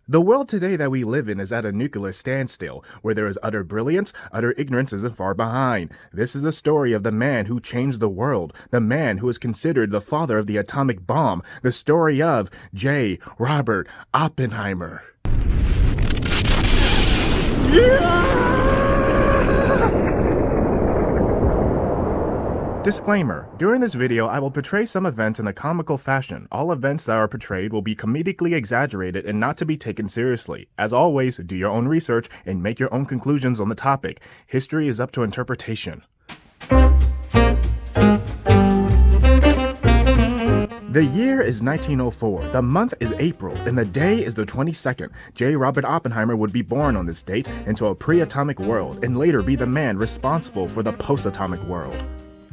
The world today that we live in is at a nuclear standstill, where there is utter brilliance, utter ignorance isn't far behind. This is a story of the man who changed the world, the man who is considered the father of the atomic bomb, the story of J. Robert Oppenheimer. Disclaimer: during this video, I will portray some events in a comical fashion. All events that are portrayed will be comedically exaggerated and not to be taken seriously. As always, do your own research and make your own conclusions on the topic. History is up to interpretation. The year is 1904, the month is April, and the day is the 22nd. J. Robert Oppenheimer would be born on this date into a pre-atomic world and later be the man responsible for the post-atomic world.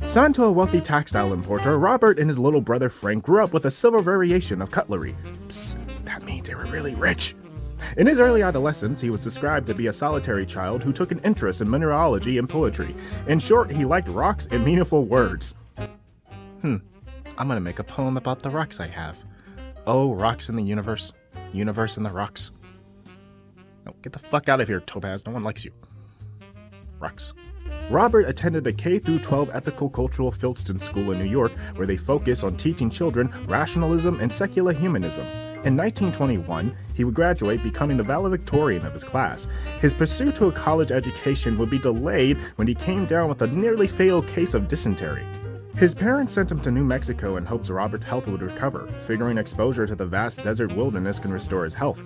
Son to a wealthy textile importer, Robert and his little brother Frank grew up with a silver variation of cutlery. Psst, that means they were really rich. In his early adolescence, he was described to be a solitary child who took an interest in mineralogy and poetry. In short, he liked rocks and meaningful words. I'm gonna make a poem about the rocks I have. Oh, rocks in the universe. Universe in the rocks. No, get the fuck out of here, Topaz. No one likes you. Rocks. Robert attended the K-12 Ethical Cultural Fieldston School in New York, where they focus on teaching children rationalism and secular humanism. In 1921, he would graduate, becoming the valedictorian of his class. His pursuit to a college education would be delayed when he came down with a nearly fatal case of dysentery. His parents sent him to New Mexico in hopes Robert's health would recover, figuring exposure to the vast desert wilderness can restore his health.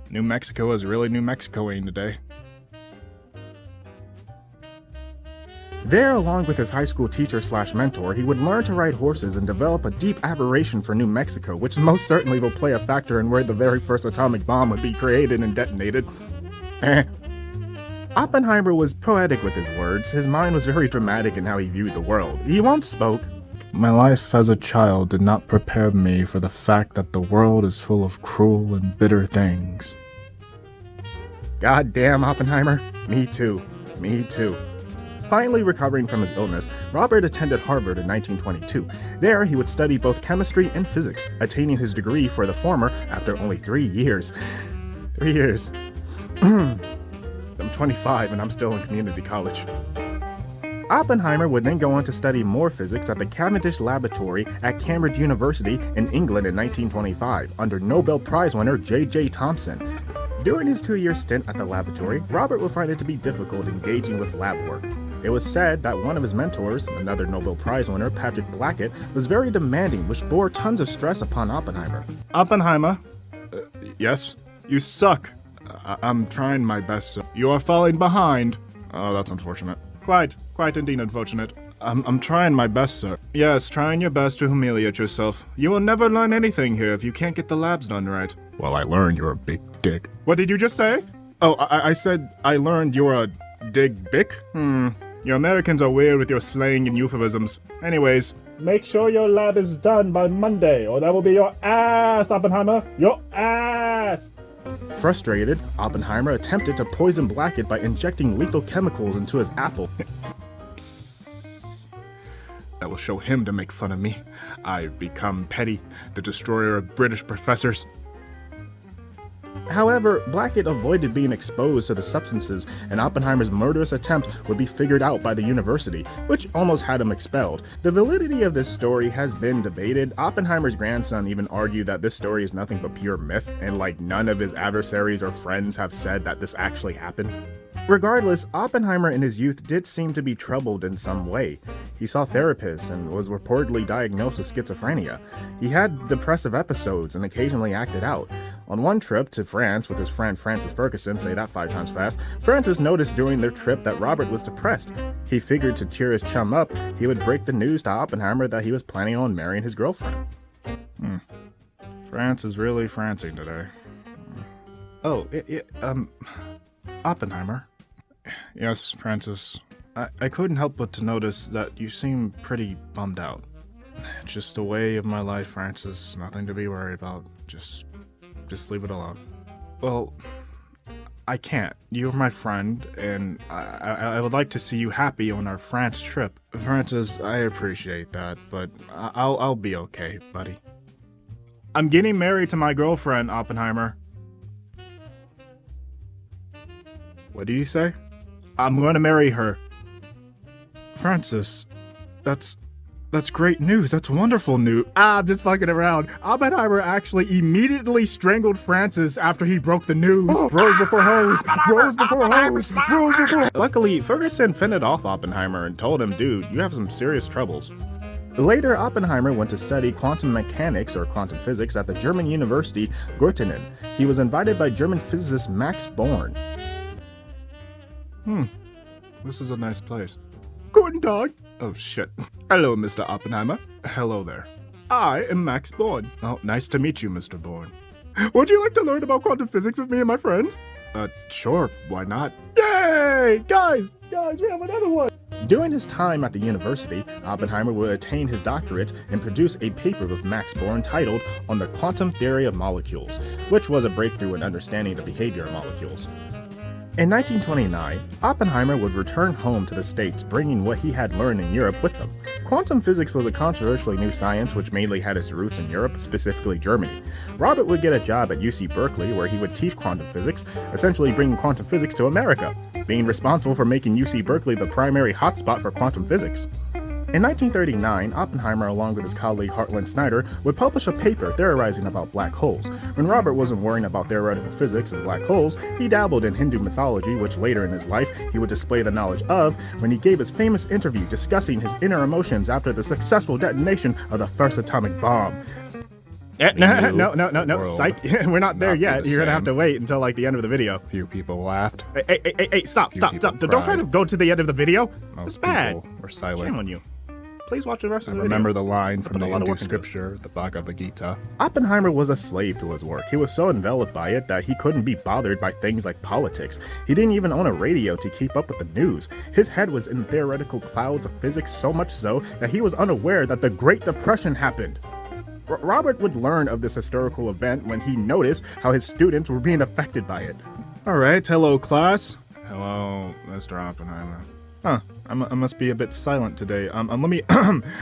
New Mexico is really New Mexico-ing today. There, along with his high school teacher/mentor, he would learn to ride horses and develop a deep admiration for New Mexico, which most certainly will play a factor in where the very first atomic bomb would be created and detonated. Oppenheimer was poetic with his words. His mind was very dramatic in how he viewed the world. He once spoke, "My life as a child did not prepare me for the fact that the world is full of cruel and bitter things." God damn, Oppenheimer. Me too. Me too. Finally recovering from his illness, Robert attended Harvard in 1922. There, he would study both chemistry and physics, attaining his degree for the former after only 3 years. 3 years. I'm 25 and I'm still in community college. Oppenheimer would then go on to study more physics at the Cavendish Laboratory at Cambridge University in England in 1925, under Nobel Prize winner J.J. Thomson. During his 2-year stint at the laboratory, Robert would find it to be difficult engaging with lab work. It was said that one of his mentors, another Nobel Prize winner, Patrick Blackett, was very demanding, which bore tons of stress upon Oppenheimer. Oppenheimer? Yes? You suck. I'm trying my best, sir. You are falling behind. Oh, that's unfortunate. Quite indeed unfortunate. I'm trying my best, sir. Yes, trying your best to humiliate yourself. You will never learn anything here if you can't get the labs done right. Well, I learned you're a big dick. What did you just say? Oh, I said I learned you're a dig bick? You Americans are weird with your slang and euphemisms. Anyways, make sure your lab is done by Monday, or that will be your ass, Oppenheimer. Your ass! Frustrated, Oppenheimer attempted to poison Blackett by injecting lethal chemicals into his apple. Psst. That will show him to make fun of me. I've become Petty, the destroyer of British professors. However, Blackett avoided being exposed to the substances, and Oppenheimer's murderous attempt would be figured out by the university, which almost had him expelled. The validity of this story has been debated. Oppenheimer's grandson even argued that this story is nothing but pure myth, and none of his adversaries or friends have said that this actually happened. Regardless, Oppenheimer in his youth did seem to be troubled in some way. He saw therapists and was reportedly diagnosed with schizophrenia. He had depressive episodes and occasionally acted out. On one trip to France with his friend Francis Ferguson, say that 5 times fast, Francis noticed during their trip that Robert was depressed. He figured to cheer his chum up, he would break the news to Oppenheimer that he was planning on marrying his girlfriend. France is really francing today. Oh, Oppenheimer. Yes, Francis. I couldn't help but to notice that you seem pretty bummed out. Just a way of my life, Francis. Nothing to be worried about. Just leave it alone. Well, I can't. You're my friend, and I would like to see you happy on our France trip. Francis, I appreciate that, but I'll be okay, buddy. I'm getting married to my girlfriend, Oppenheimer. What do you say? I'm going to marry her. Francis, that's great news. That's wonderful news. I'm just fucking around. Oppenheimer actually immediately strangled Francis after he broke the news. Bros before hoes. Bros before hoes. Bros before. Luckily, Ferguson fended off Oppenheimer and told him, dude, you have some serious troubles. Later, Oppenheimer went to study quantum mechanics or quantum physics at the German university Göttingen. He was invited by German physicist Max Born. This is a nice place. Guten Tag. Oh shit. Hello, Mr. Oppenheimer. Hello there. I am Max Born. Oh, nice to meet you, Mr. Born. Would you like to learn about quantum physics with me and my friends? Sure, why not? Yay! Guys, we have another one! During his time at the university, Oppenheimer would attain his doctorate and produce a paper with Max Born titled On the Quantum Theory of Molecules, which was a breakthrough in understanding the behavior of molecules. In 1929, Oppenheimer would return home to the States, bringing what he had learned in Europe with him. Quantum physics was a controversially new science which mainly had its roots in Europe, specifically Germany. Robert would get a job at UC Berkeley where he would teach quantum physics, essentially bringing quantum physics to America, being responsible for making UC Berkeley the primary hotspot for quantum physics. In 1939, Oppenheimer, along with his colleague Hartland Snyder, would publish a paper theorizing about black holes. When Robert wasn't worrying about theoretical physics and black holes, he dabbled in Hindu mythology, which later in his life he would display the knowledge of when he gave his famous interview discussing his inner emotions after the successful detonation of the first atomic bomb. No, psych. We're not there yet. You're gonna have to wait until like the end of the video. Few people laughed. Hey, stop. Don't try to go to the end of the video. That's bad. Were silent. Shame on you. Please watch the rest of the video. Remember the line from the Hindu scripture, the Bhagavad Gita. Oppenheimer was a slave to his work. He was so enveloped by it that he couldn't be bothered by things like politics. He didn't even own a radio to keep up with the news. His head was in theoretical clouds of physics, so much so that he was unaware that the Great Depression happened. Robert would learn of this historical event when he noticed how his students were being affected by it. Alright, hello class. Hello, Mr. Oppenheimer. Huh, I must be a bit silent today. Let me,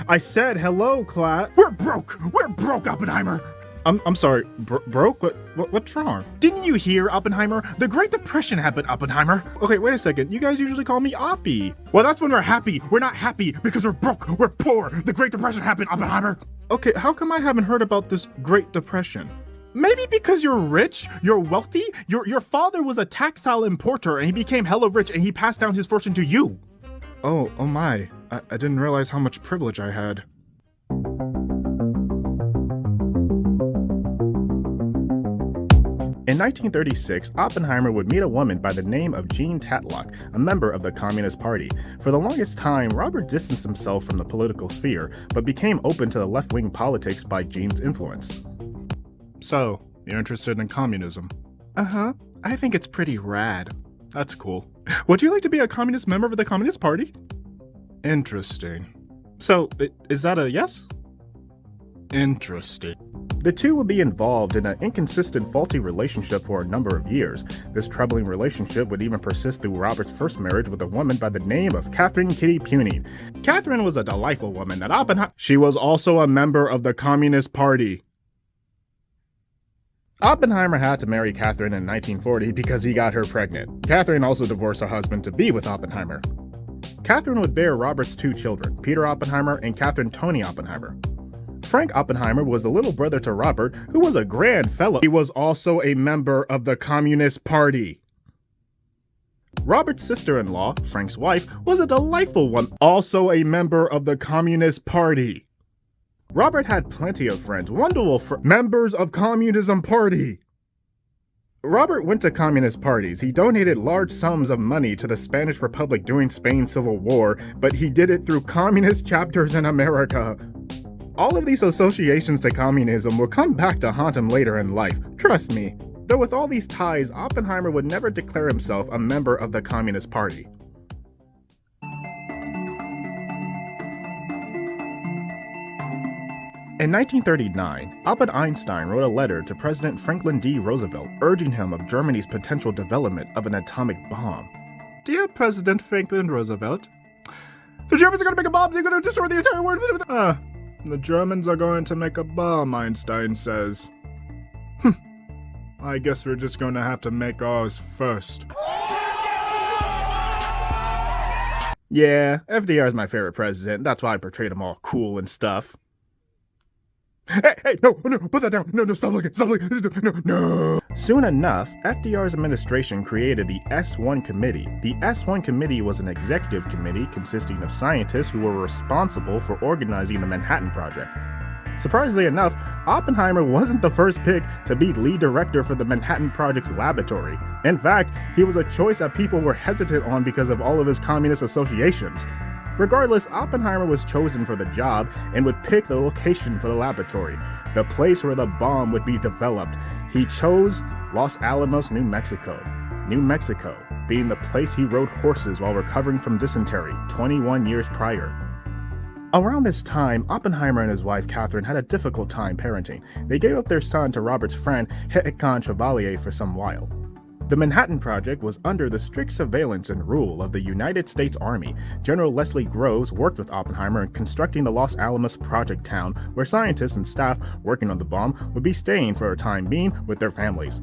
I said hello, class. We're broke, Oppenheimer. I'm sorry, broke? What's wrong? Didn't you hear, Oppenheimer? The Great Depression happened, Oppenheimer. Okay, wait a second, you guys usually call me Oppie. Well, that's when we're happy. We're not happy because we're broke, we're poor. The Great Depression happened, Oppenheimer. Okay, how come I haven't heard about this Great Depression? Maybe because you're rich, you're wealthy. Your father was a textile importer and he became hella rich and he passed down his fortune to you. Oh my. I didn't realize how much privilege I had. In 1936, Oppenheimer would meet a woman by the name of Jean Tatlock, a member of the Communist Party. For the longest time, Robert distanced himself from the political sphere, but became open to the left-wing politics by Jean's influence. So, you're interested in communism? Uh-huh. I think it's pretty rad. That's cool. Would you like to be a communist member of the Communist Party? Interesting. So, is that a yes? Interesting. The two would be involved in an inconsistent, faulty relationship for a number of years. This troubling relationship would even persist through Robert's first marriage with a woman by the name of Catherine Kitty Puny. Catherine was a delightful woman that Oppenheimer... She was also a member of the Communist Party. Oppenheimer had to marry Catherine in 1940 because he got her pregnant. Catherine also divorced her husband to be with Oppenheimer. Catherine would bear Robert's two children, Peter Oppenheimer and Catherine Tony Oppenheimer. Frank Oppenheimer was the little brother to Robert, who was a grand fellow. He was also a member of the Communist Party. Robert's sister-in-law, Frank's wife, was a delightful one, also a member of the Communist Party. Robert had plenty of friends, wonderful members of Communism Party. Robert went to communist parties. He donated large sums of money to the Spanish Republic during Spain's Civil War, but he did it through communist chapters in America. All of these associations to communism will come back to haunt him later in life, trust me. Though with all these ties, Oppenheimer would never declare himself a member of the Communist Party. In 1939, Albert Einstein wrote a letter to President Franklin D. Roosevelt urging him of Germany's potential development of an atomic bomb. Dear President Franklin Roosevelt, the Germans are going to make a bomb, they're going to destroy the entire world. The Germans are going to make a bomb, Einstein says. I guess we're just going to have to make ours first. Yeah, FDR is my favorite president. That's why I portrayed him all cool and stuff. Hey, no, put that down. No, stop looking, no. Soon enough, FDR's administration created the S1 Committee. The S1 Committee was an executive committee consisting of scientists who were responsible for organizing the Manhattan Project. Surprisingly enough, Oppenheimer wasn't the first pick to be lead director for the Manhattan Project's laboratory. In fact, he was a choice that people were hesitant on because of all of his communist associations. Regardless, Oppenheimer was chosen for the job and would pick the location for the laboratory, the place where the bomb would be developed. He chose Los Alamos, New Mexico. New Mexico being the place he rode horses while recovering from dysentery 21 years prior. Around this time, Oppenheimer and his wife Catherine had a difficult time parenting. They gave up their son to Robert's friend Hécon Chevalier for some while. The Manhattan Project was under the strict surveillance and rule of the United States Army. General Leslie Groves worked with Oppenheimer in constructing the Los Alamos project town, where scientists and staff working on the bomb would be staying for a time being with their families.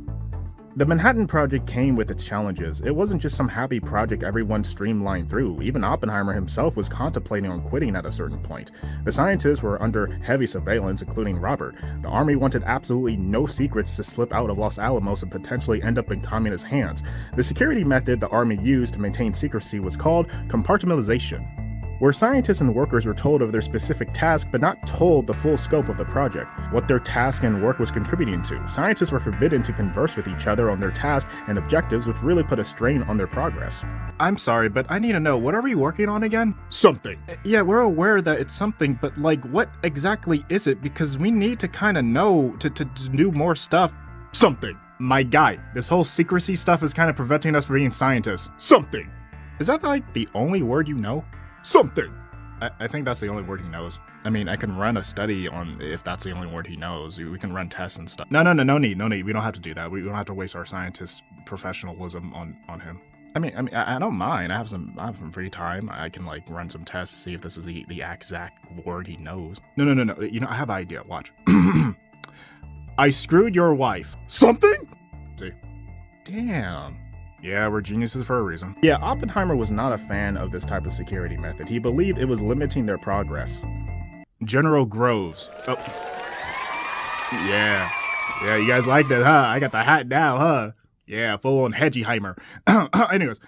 The Manhattan Project came with its challenges. It wasn't just some happy project everyone streamlined through. Even Oppenheimer himself was contemplating on quitting at a certain point. The scientists were under heavy surveillance, including Robert. The Army wanted absolutely no secrets to slip out of Los Alamos and potentially end up in communist hands. The security method the Army used to maintain secrecy was called compartmentalization, where scientists and workers were told of their specific task but not told the full scope of the project, what their task and work was contributing to. Scientists were forbidden to converse with each other on their tasks and objectives, which really put a strain on their progress. I'm sorry, but I need to know, what are we working on again? Something. Yeah, we're aware that it's something, but like, what exactly is it? Because we need to kind of know to do more stuff. Something. My guy, this whole secrecy stuff is kind of preventing us from being scientists. Something. Is that like the only word you know? Something. I think that's the only word he knows. I mean, I can run a study on if that's the only word he knows. We can run tests and stuff. No need. We don't have to do that. We don't have to waste our scientist professionalism on him. I mean, I don't mind. I have some free time. I can like run some tests, see if this is the exact word he knows. No. You know, I have an idea. Watch. I screwed your wife. Something? See? Damn. Yeah, we're geniuses for a reason. Yeah, Oppenheimer was not a fan of this type of security method. He believed it was limiting their progress. General Groves. Oh. Yeah, you guys like that, huh? I got the hat now, huh? Yeah, full on Hedgeheimer. Anyways,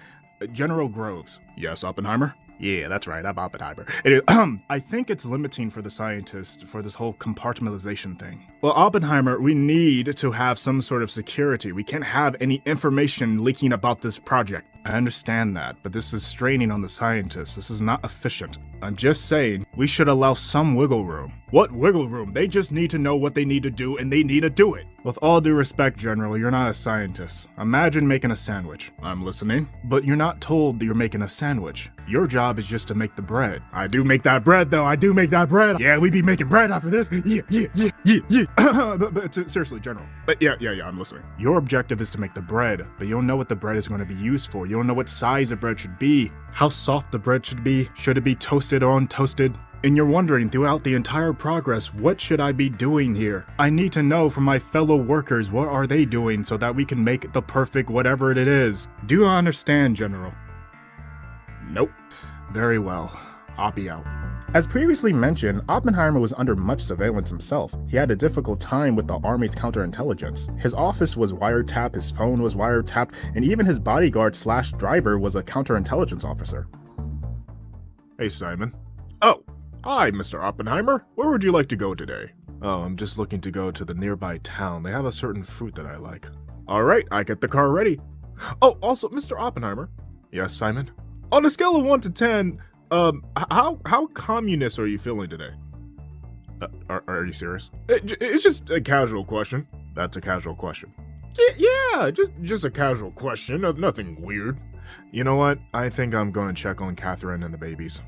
General Groves. Yes, Oppenheimer? Yeah, that's right, I'm Oppenheimer. Anyway, I think it's limiting for the scientists for this whole compartmentalization thing. Well, Oppenheimer, we need to have some sort of security. We can't have any information leaking about this project. I understand that, but this is straining on the scientists. This is not efficient. I'm just saying, we should allow some wiggle room. What wiggle room? They just need to know what they need to do, and they need to do it. With all due respect, General, you're not a scientist. Imagine making a sandwich. I'm listening. But you're not told you're making a sandwich. Your job is just to make the bread. I do make that bread, though. I do make that bread. Yeah, we be making bread after this. Yeah. but seriously, General. But yeah, I'm listening. Your objective is to make the bread, but you don't know what the bread is going to be used for. You don't know what size the bread should be, how soft the bread should be. Should it be toasted or untoasted? And you're wondering throughout the entire progress, what should I be doing here? I need to know from my fellow workers, what are they doing so that we can make the perfect whatever it is. Do you understand, General? Nope. Very well. I'll be out. As previously mentioned, Oppenheimer was under much surveillance himself. He had a difficult time with the Army's counterintelligence. His office was wiretapped, his phone was wiretapped, and even his bodyguard/driver was a counterintelligence officer. Hey, Simon. Oh, hi, Mr. Oppenheimer. Where would you like to go today? Oh, I'm just looking to go to the nearby town. They have a certain fruit that I like. All right, I get the car ready. Oh, also, Mr. Oppenheimer. Yes, Simon? On a scale of 1 to 10, how communist are you feeling today? Are you serious? It's just a casual question. That's a casual question. Yeah, just a casual question. Nothing weird. You know what? I think I'm going to check on Catherine and the babies.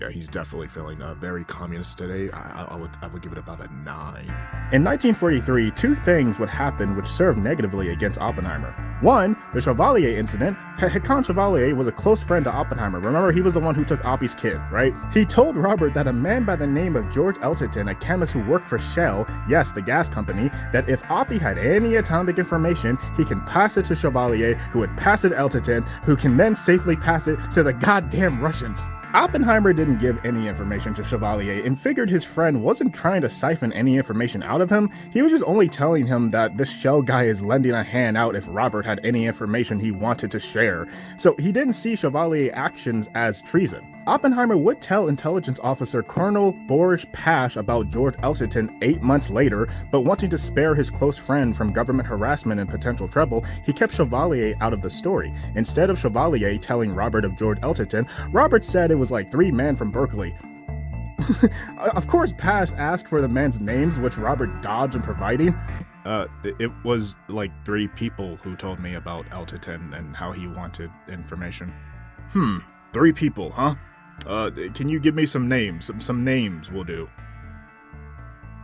Yeah, he's definitely feeling very communist today. I would give it about a 9. In 1943, two things would happen which served negatively against Oppenheimer. One, the Chevalier incident. Hecon Chevalier was a close friend to Oppenheimer. Remember, he was the one who took Oppie's kid, right? He told Robert that a man by the name of George Elterton, a chemist who worked for Shell, yes, the gas company, that if Oppie had any atomic information, he can pass it to Chevalier, who would pass it to Elterton, who can then safely pass it to the goddamn Russians. Oppenheimer didn't give any information to Chevalier and figured his friend wasn't trying to siphon any information out of him. He was just only telling him that this Shell guy is lending a hand out if Robert had any information he wanted to share. So he didn't see Chevalier's actions as treason. Oppenheimer would tell intelligence officer Colonel Boris Pash about George Elterton 8 months later, but wanting to spare his close friend from government harassment and potential trouble, he kept Chevalier out of the story. Instead of Chevalier telling Robert of George Elterton, Robert said it was like 3 men from Berkeley. Of course, Pash asked for the men's names, which Robert dodged in providing. It was like 3 people who told me about Elterton and how he wanted information. 3 people, huh? Can you give me some names? Some names will do.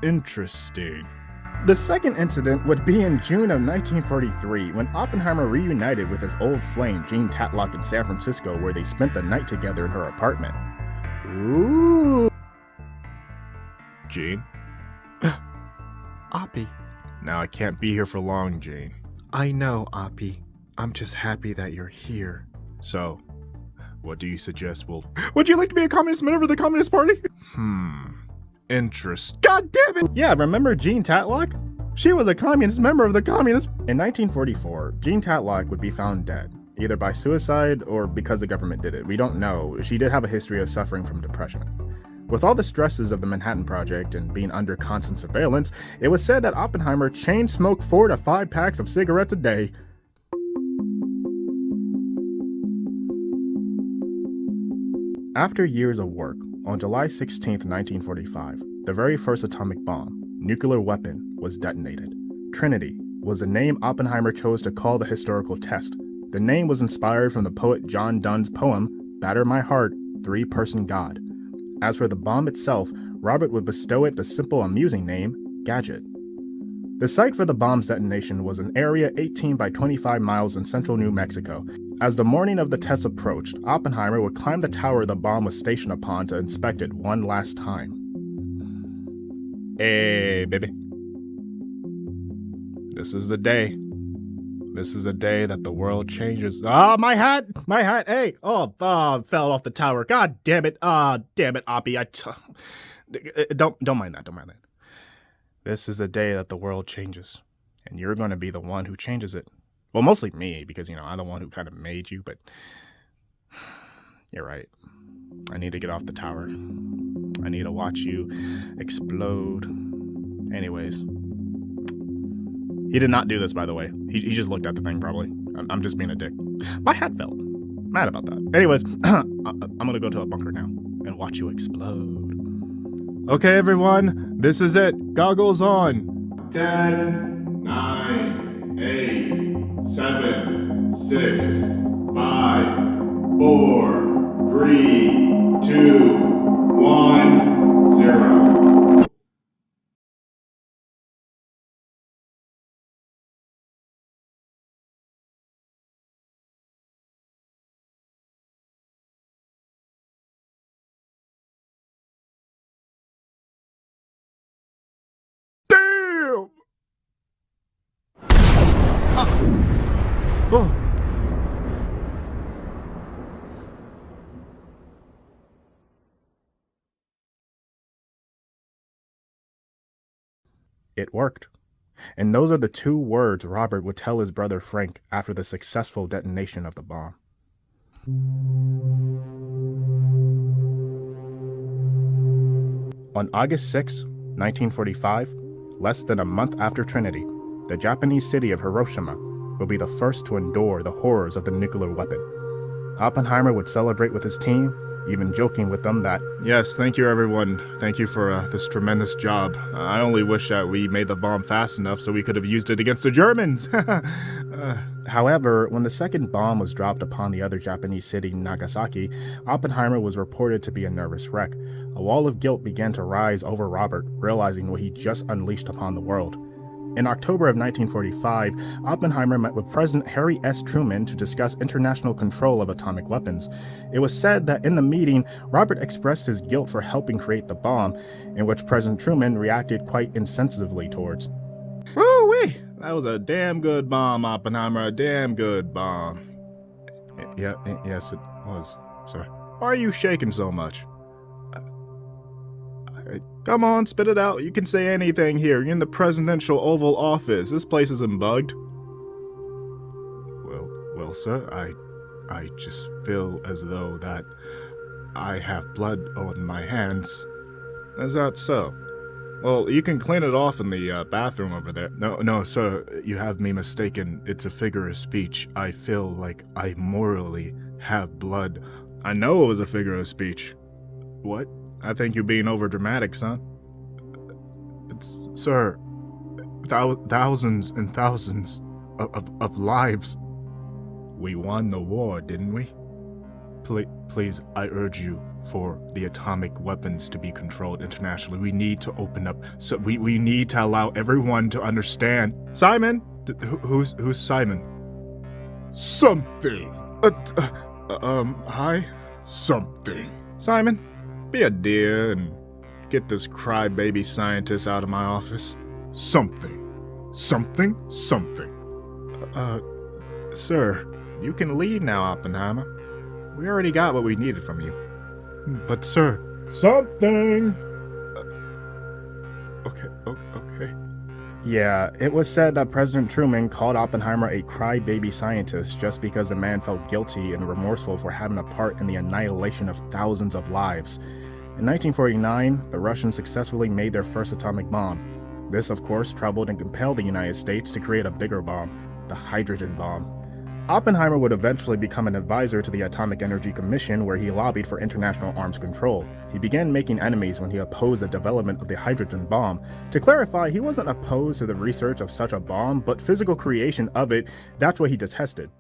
Interesting. The second incident would be in June of 1943, when Oppenheimer reunited with his old flame, Jean Tatlock, in San Francisco, where they spent the night together in her apartment. Ooh. Jean? Oppie. Now I can't be here for long, Jean. I know, Oppie. I'm just happy that you're here. So, what do you suggest we'll... Would you like to be a communist member of the Communist Party? Interest. God damn it! Yeah, remember Jean Tatlock? She was a communist member of the Communist... In 1944, Jean Tatlock would be found dead, either by suicide or because the government did it. We don't know. She did have a history of suffering from depression. With all the stresses of the Manhattan Project and being under constant surveillance, it was said that Oppenheimer chain smoked 4 to 5 packs of cigarettes a day. After years of work, on July 16, 1945, the very first atomic bomb, nuclear weapon, was detonated. Trinity was the name Oppenheimer chose to call the historical test. The name was inspired from the poet John Donne's poem, Batter My Heart, Three-Person God. As for the bomb itself, Robert would bestow it the simple, amusing name, Gadget. The site for the bomb's detonation was an area 18 by 25 miles in central New Mexico. As the morning of the test approached, Oppenheimer would climb the tower the bomb was stationed upon to inspect it one last time. Hey, baby. This is the day. This is the day that the world changes. Oh, my hat! My hat! Hey! Oh, fell off the tower. God damn it! Damn it, Oppie. Don't mind that. Don't mind that. This is the day that the world changes, and you're going to be the one who changes it. Well, mostly me, because, I'm the one who kind of made you, but you're right. I need to get off the tower. I need to watch you explode. Anyways. He did not do this, by the way. He just looked at the thing, probably. I'm just being a dick. My hat fell. Mad about that. Anyways, I'm going to go to a bunker now and watch you explode. Okay, everyone, this is it. Goggles on. 10, 9, 8, 7, 6, 5, 4, 3, 2, 1, 0. Damn! Oh. It worked. And those are the 2 words Robert would tell his brother Frank after the successful detonation of the bomb. On August 6, 1945, less than a month after Trinity, the Japanese city of Hiroshima will be the first to endure the horrors of the nuclear weapon. Oppenheimer would celebrate with his team, even joking with them that, Yes, thank you, everyone. Thank you for this tremendous job. I only wish that we made the bomb fast enough so we could have used it against the Germans. However, when the second bomb was dropped upon the other Japanese city, Nagasaki, Oppenheimer was reported to be a nervous wreck. A wall of guilt began to rise over Robert, realizing what he just unleashed upon the world. In October of 1945, Oppenheimer met with President Harry S. Truman to discuss international control of atomic weapons. It was said that in the meeting, Robert expressed his guilt for helping create the bomb, in which President Truman reacted quite insensitively towards. Woo-wee! That was a damn good bomb, Oppenheimer, a damn good bomb. Yes, it was, sir. Why are you shaking so much? Come on, spit it out. You can say anything here. You're in the presidential Oval Office. This place isn't bugged. Well, sir, I just feel as though that I have blood on my hands. Is that so? Well, you can clean it off in the bathroom over there. No, sir, you have me mistaken. It's a figure of speech. I feel like I morally have blood. I know it was a figure of speech. What? I think you're being overdramatic, son. It's, sir, thousands and thousands of lives. We won the war, didn't we? Please, I urge you for the atomic weapons to be controlled internationally. We need to open up, so we need to allow everyone to understand. Simon? Who's Simon? Something. Hi? Something. Simon, be a dear and get this crybaby scientist out of my office. Something. Sir, you can leave now, Oppenheimer. We already got what we needed from you. But sir, something. Okay. Yeah, it was said that President Truman called Oppenheimer a crybaby scientist just because the man felt guilty and remorseful for having a part in the annihilation of thousands of lives. In 1949, the Russians successfully made their first atomic bomb. This, of course, troubled and compelled the United States to create a bigger bomb, the hydrogen bomb. Oppenheimer would eventually become an advisor to the Atomic Energy Commission, where he lobbied for international arms control. He began making enemies when he opposed the development of the hydrogen bomb. To clarify, he wasn't opposed to the research of such a bomb, but physical creation of it, that's what he detested.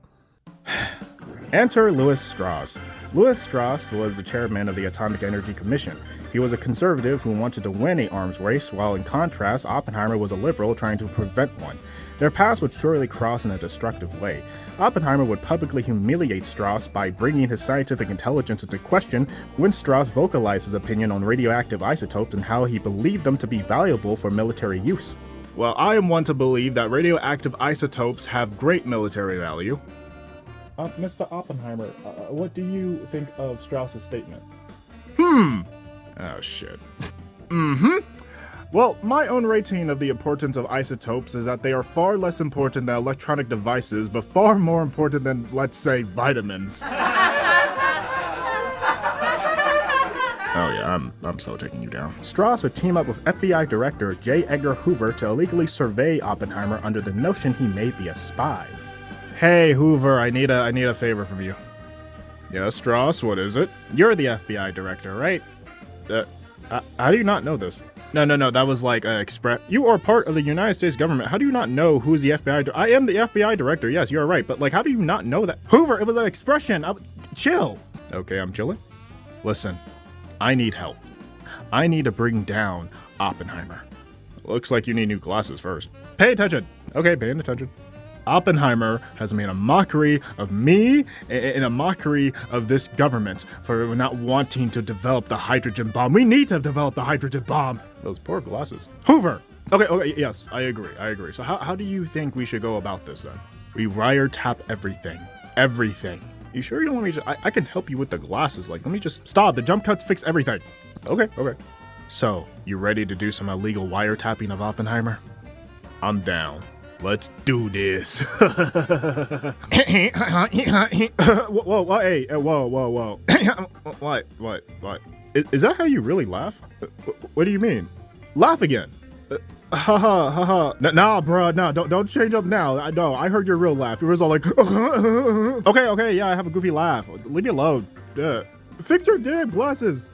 Enter Louis Strauss. Louis Strauss was the chairman of the Atomic Energy Commission. He was a conservative who wanted to win an arms race, while in contrast, Oppenheimer was a liberal trying to prevent one. Their paths would surely cross in a destructive way. Oppenheimer would publicly humiliate Strauss by bringing his scientific intelligence into question when Strauss vocalized his opinion on radioactive isotopes and how he believed them to be valuable for military use. Well, I am one to believe that radioactive isotopes have great military value. Mr. Oppenheimer, what do you think of Strauss's statement? Oh, shit. Well, my own rating of the importance of isotopes is that they are far less important than electronic devices, but far more important than, let's say, vitamins. Oh yeah, I'm so taking you down. Strauss would team up with FBI Director J. Edgar Hoover to illegally survey Oppenheimer under the notion he may be a spy. Hey, Hoover, I need a favor from you. Yes, Strauss, what is it? You're the FBI Director, right? How do you not know this? No, that was like express. You are part of the United States government. How do you not know who's the FBI? I am the FBI Director, yes, you're right, but like, how do you not know that? Hoover, it was an expression. Chill. Okay, I'm chilling. Listen, I need help. I need to bring down Oppenheimer. Looks like you need new glasses first. Pay attention. Okay, paying attention. Oppenheimer has made a mockery of me and a mockery of this government for not wanting to develop the hydrogen bomb. We need to develop the hydrogen bomb. Those poor glasses. Hoover! Okay, yes, I agree. So how do you think we should go about this then? We wiretap everything. Everything. You sure you don't want me to? I can help you with the glasses. Like, let me just stop. The jump cuts fix everything. Okay. So, you ready to do some illegal wiretapping of Oppenheimer? I'm down. Let's do this. Whoa. What? Is that how you really laugh? What do you mean? Laugh again. Ha. Nah, bro, no, don't change up now. I heard your real laugh. It was all like, okay, yeah, I have a goofy laugh. Leave me alone. Fix your damn glasses.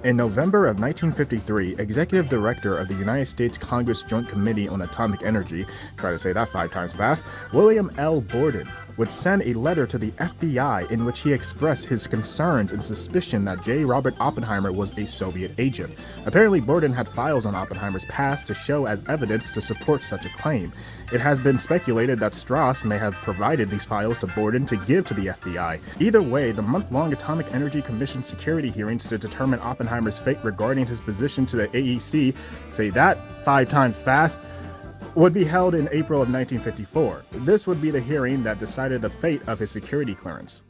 In November of 1953, Executive Director of the United States Congress Joint Committee on Atomic Energy, try to say that 5 times fast, William L. Borden, would send a letter to the FBI in which he expressed his concerns and suspicion that J. Robert Oppenheimer was a Soviet agent. Apparently, Borden had files on Oppenheimer's past to show as evidence to support such a claim. It has been speculated that Strauss may have provided these files to Borden to give to the FBI. Either way, the month-long Atomic Energy Commission security hearings to determine Oppenheimer's fate regarding his position to the AEC, say that 5 times fast, would be held in April of 1954. This would be the hearing that decided the fate of his security clearance.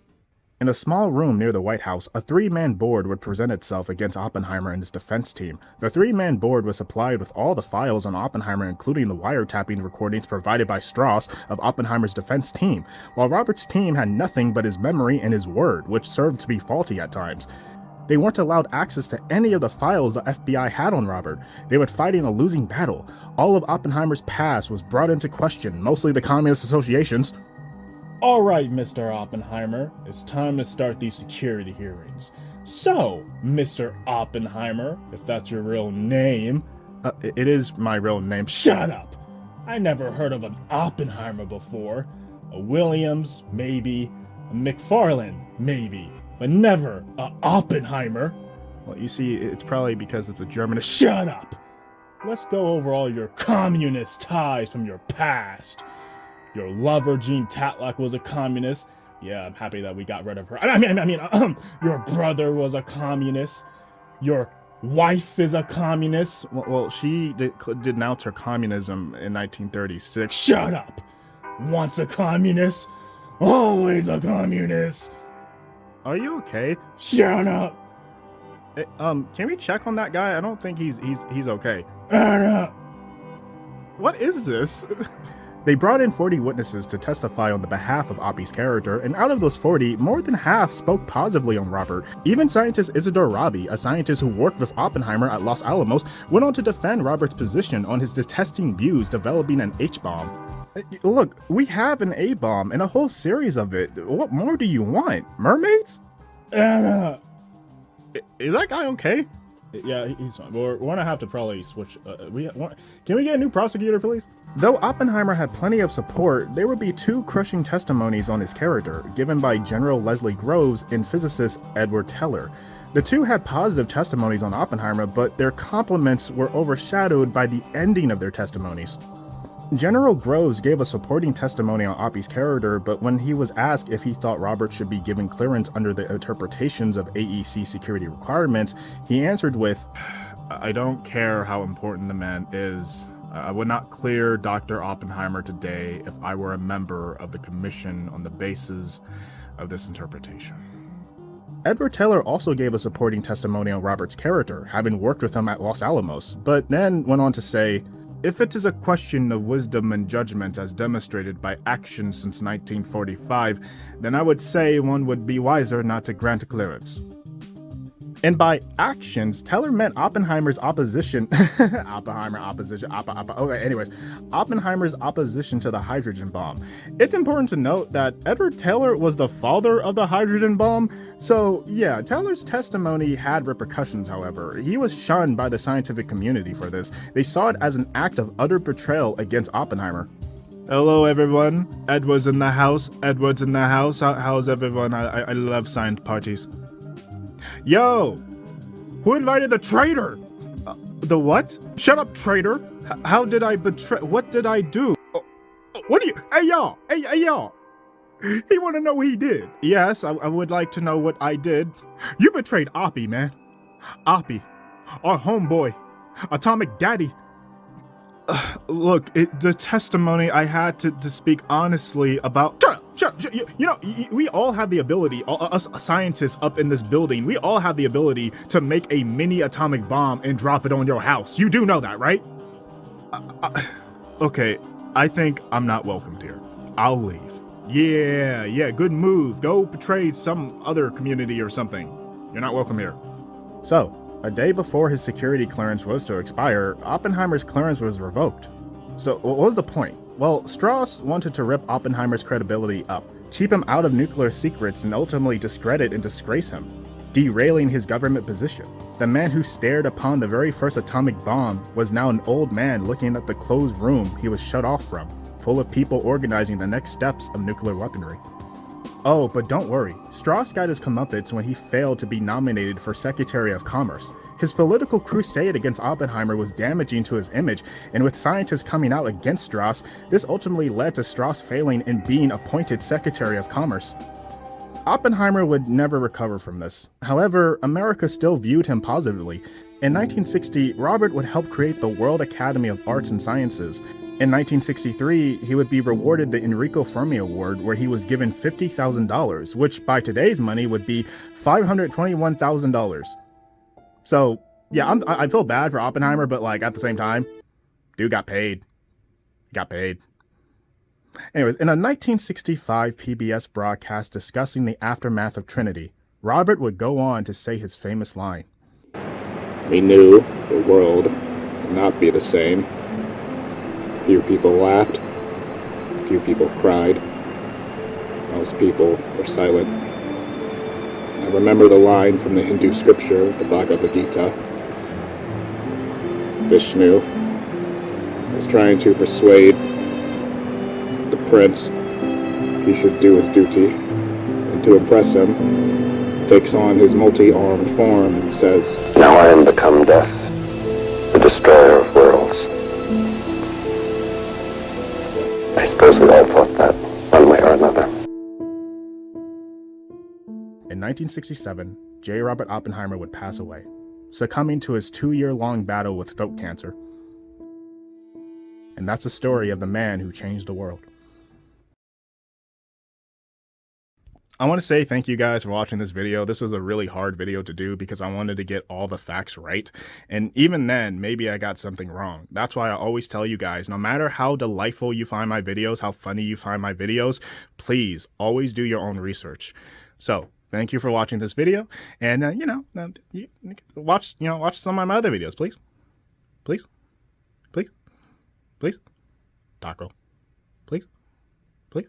In a small room near the White House, a 3-man board would present itself against Oppenheimer and his defense team. The 3-man board was supplied with all the files on Oppenheimer, including the wiretapping recordings provided by Strauss of Oppenheimer's defense team, while Robert's team had nothing but his memory and his word, which served to be faulty at times. They weren't allowed access to any of the files the FBI had on Robert. They were fighting a losing battle. All of Oppenheimer's past was brought into question, mostly the communist associations. All right, Mr. Oppenheimer, it's time to start these security hearings. So, Mr. Oppenheimer, if that's your real name. It is my real name. Shut up! I never heard of an Oppenheimer before. A Williams, maybe. A McFarlane, maybe. But never a Oppenheimer. Well, you see, it's probably because it's a German. Shut up! Let's go over all your communist ties from your past. Your lover, Jean Tatlock, was a communist. Yeah, I'm happy that we got rid of her. Your brother was a communist. Your wife is a communist. Well, she denounced her communism in 1936. Shut up! Once a communist, always a communist. Are you okay? Shut up! Hey, can we check on that guy? I don't think he's okay. Shut up! What is this? They brought in 40 witnesses to testify on the behalf of Oppie's character, and out of those 40, more than half spoke positively on Robert. Even scientist Isidore Rabi, a scientist who worked with Oppenheimer at Los Alamos, went on to defend Robert's position on his detesting views developing an H-bomb. Look, we have an A-bomb and a whole series of it. What more do you want? Mermaids? Anna! Is that guy okay? Yeah, he's fine. We're gonna have to probably switch. Can we get a new prosecutor, please? Though Oppenheimer had plenty of support, there would be 2 crushing testimonies on his character, given by General Leslie Groves and physicist Edward Teller. The 2 had positive testimonies on Oppenheimer, but their compliments were overshadowed by the ending of their testimonies. General Groves gave a supporting testimony on Oppie's character, but when he was asked if he thought Robert should be given clearance under the interpretations of AEC security requirements, he answered with, I don't care how important the man is. I would not clear Dr. Oppenheimer today if I were a member of the commission on the basis of this interpretation. Edward Teller also gave a supporting testimony on Robert's character, having worked with him at Los Alamos, but then went on to say, if it is a question of wisdom and judgment as demonstrated by action since 1945, then I would say one would be wiser not to grant a clearance. And by actions, Teller meant Oppenheimer's opposition. Oppenheimer's opposition to the hydrogen bomb. It's important to note that Edward Teller was the father of the hydrogen bomb. So yeah, Teller's testimony had repercussions, however. He was shunned by the scientific community for this. They saw it as an act of utter betrayal against Oppenheimer. Hello everyone, Edward's in the house. How's everyone? I love science parties. Yo! Who invited the traitor? The what? Shut up, traitor! How did I betray? What did I do? What do you? Hey y'all! Hey y'all! He wanna know what he did. Yes, I would like to know what I did. You betrayed Oppie, man. Oppie, our homeboy, Atomic Daddy. Look, the testimony I had to speak honestly about. Shut up. You know, we all have the ability, us scientists up in this building, we all have the ability to make a mini atomic bomb and drop it on your house. You do know that, right? Okay, I think I'm not welcomed here. I'll leave. Yeah, good move. Go betray some other community or something. You're not welcome here. So, a day before his security clearance was to expire, Oppenheimer's clearance was revoked. So what was the point? Well, Strauss wanted to rip Oppenheimer's credibility up, keep him out of nuclear secrets, and ultimately discredit and disgrace him. derailing his government position. The man who stared upon the very first atomic bomb was now an old man looking at the closed room he was shut off from, full of people organizing the next steps of nuclear weaponry. Oh, but don't worry, Strauss got his comeuppance when he failed to be nominated for Secretary of Commerce. His political crusade against Oppenheimer was damaging to his image, and with scientists coming out against Strauss, this ultimately led to Strauss failing in being appointed Secretary of Commerce. Oppenheimer would never recover from this. However, America still viewed him positively. In 1960, Robert would help create the World Academy of Arts and Sciences. In 1963, he would be rewarded the Enrico Fermi Award, where he was given $50,000, which by today's money would be $521,000. So, yeah, I feel bad for Oppenheimer, but like at the same time, dude got paid. Got paid. Anyways, in a 1965 PBS broadcast discussing the aftermath of Trinity, Robert would go on to say his famous line. We knew the world would not be the same. Few people laughed. Few people cried. Most people were silent. I remember the line from the Hindu scripture, the Bhagavad Gita. Vishnu was trying to persuade the prince he should do his duty, and to impress him, takes on his multi-armed form and says, "Now I am become death, the destroyer of worlds." I suppose we all thought that, one way or another. In 1967, J. Robert Oppenheimer would pass away, succumbing to his 2-year-long battle with throat cancer. And that's the story of the man who changed the world. I want to say thank you guys for watching this video. This was a really hard video to do because I wanted to get all the facts right. And even then, maybe I got something wrong. That's why I always tell you guys, no matter how delightful you find my videos, how funny you find my videos, please always do your own research. So thank you for watching this video. And, watch some of my other videos, please. Please. Please. Please. Taco. Please. Please.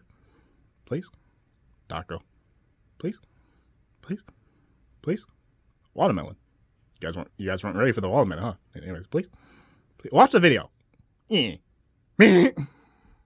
Please. Taco. Please, please, please. Watermelon. You guys weren't ready for the watermelon, huh? Anyways, please watch the video. Yeah.